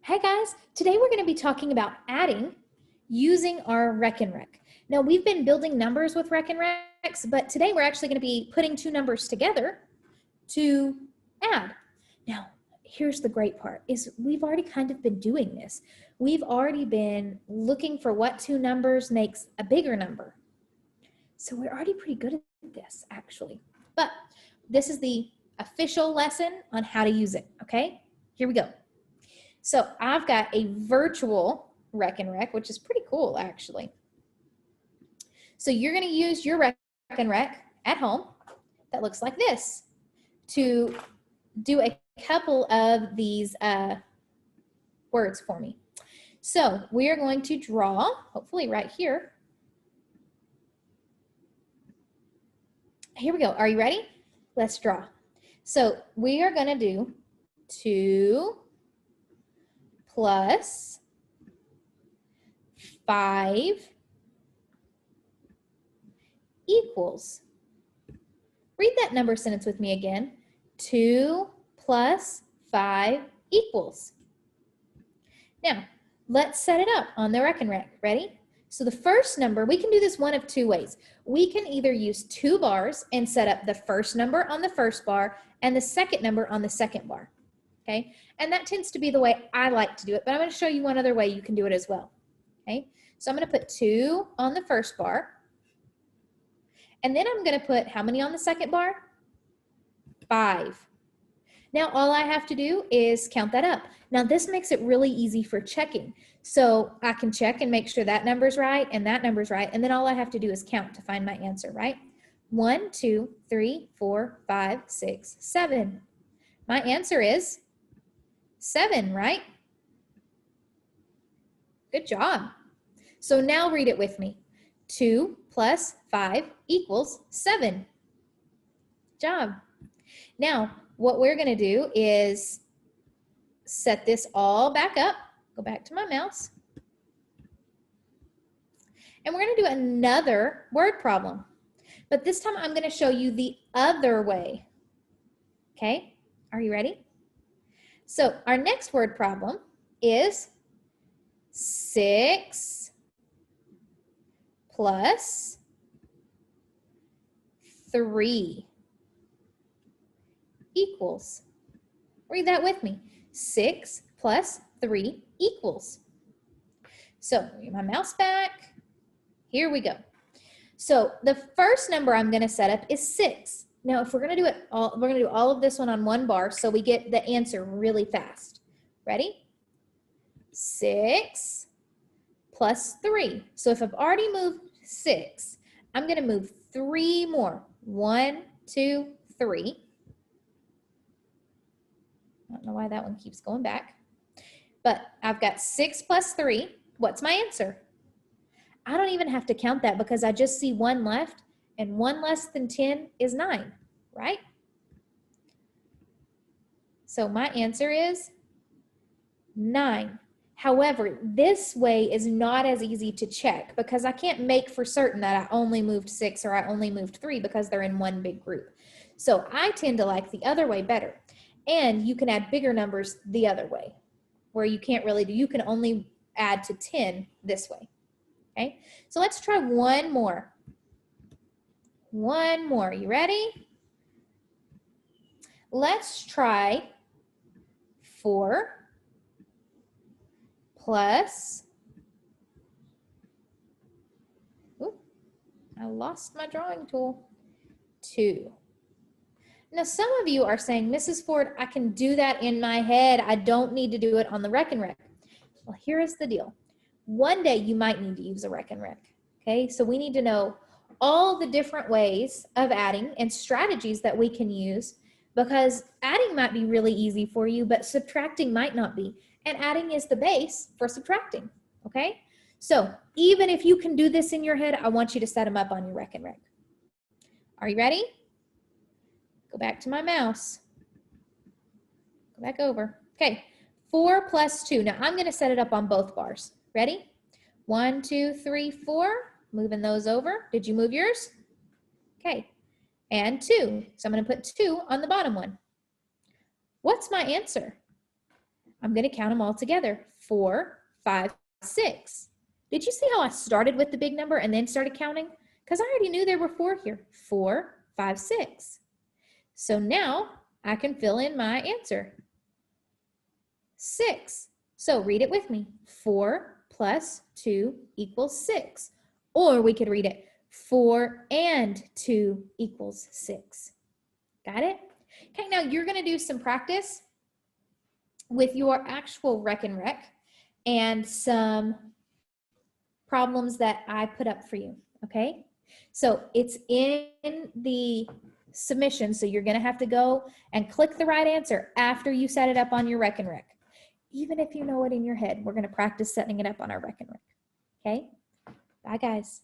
Hey guys, today we're going to be talking about adding using our Reckon Rec. Now we've been building numbers with Reckon Recs, but today we're actually going to be putting two numbers together to add. Now, here's the great part is we've already kind of been doing this. We've already been looking for what two numbers makes a bigger number. So we're already pretty good at this actually. But this is the official lesson on how to use it, okay? Here we go. So I've got a virtual Reckon Rec, which is pretty cool actually. So you're going to use your Reckon Rec at home that looks like this to do a couple of these words for me. So we are going to draw, hopefully right here. Here we go. Are you ready? Let's draw. So we are going to do 2 plus 5 equals. Read that number sentence with me again. 2 plus 5 equals. Now, let's set it up on the Reckon Rec. Ready? So the first number, we can do this one of two ways. We can either use 2 bars and set up the first number on the first bar and the second number on the second bar. Okay, and that tends to be the way I like to do it, but I'm going to show you one other way you can do it as well. Okay, so I'm going to put 2 on the first bar, and then I'm going to put how many on the second bar? 5. Now all I have to do is count that up. Now this makes it really easy for checking. So I can check and make sure that number's right and that number's right, and then all I have to do is count to find my answer, right? 1, 2, 3, 4, 5, 6, 7. My answer is 7, right? Good job. So now read it with me. 2 plus 5 equals 7. Good job. Now, what we're going to do is set this all back up. Go back to my mouse. And we're going to do another word problem. But this time I'm going to show you the other way. Okay? Are you ready? So our next word problem is 6 plus 3 equals. Read that with me. 6 plus 3 equals. So my mouse back. Here we go. So the first number I'm going to set up is 6. Now, if we're going to do it all, we're going to do all of this one on one bar so we get the answer really fast. Ready? 6 plus 3. So if I've already moved 6, I'm going to move 3 more. 1, 2, 3. I don't know why that one keeps going back. But I've got 6 plus 3. What's my answer? I don't even have to count that because I just see 1 left, and 1 less than 10 is 9, right? So my answer is 9. However, this way is not as easy to check because I can't make for certain that I only moved 6 or I only moved 3 because they're in one big group. So I tend to like the other way better. And you can add bigger numbers the other way, where you can't really do, you can only add to 10 this way. Okay, so let's try one more. One more. You ready? Let's try 4 plus, ooh, I lost my drawing tool, 2. Now, some of you are saying, Mrs. Ford, I can do that in my head. I don't need to do it on the Reckon Rec. Well, here is the deal. One day you might need to use a Reckon Rec. Okay, so we need to know all the different ways of adding and strategies that we can use because adding might be really easy for you, but subtracting might not be. And adding is the base for subtracting. Okay, so even if you can do this in your head, I want you to set them up on your Reckon Rec. Are you ready? Go back to my mouse. Go back over. Okay, 4 plus 2. Now I'm going to set it up on both bars. Ready? 1, 2, 3, 4. Moving those over. Did you move yours? Okay. And 2. So I'm going to put 2 on the bottom one. What's my answer? I'm going to count them all together. 4, 5, 6. Did you see how I started with the big number and then started counting? Because I already knew there were 4 here. 4, 5, 6. So now I can fill in my answer. 6. So read it with me. 4 plus 2 equals 6. Or we could read it 4 and 2 equals 6. Got it? Okay, now you're going to do some practice with your actual Rec and Rec and some problems that I put up for you, okay? So it's in the submission, so you're going to have to go and click the right answer after you set it up on your Rec and Rec. Even if you know it in your head, we're going to practice setting it up on our Rec and Rec, okay? Bye, guys.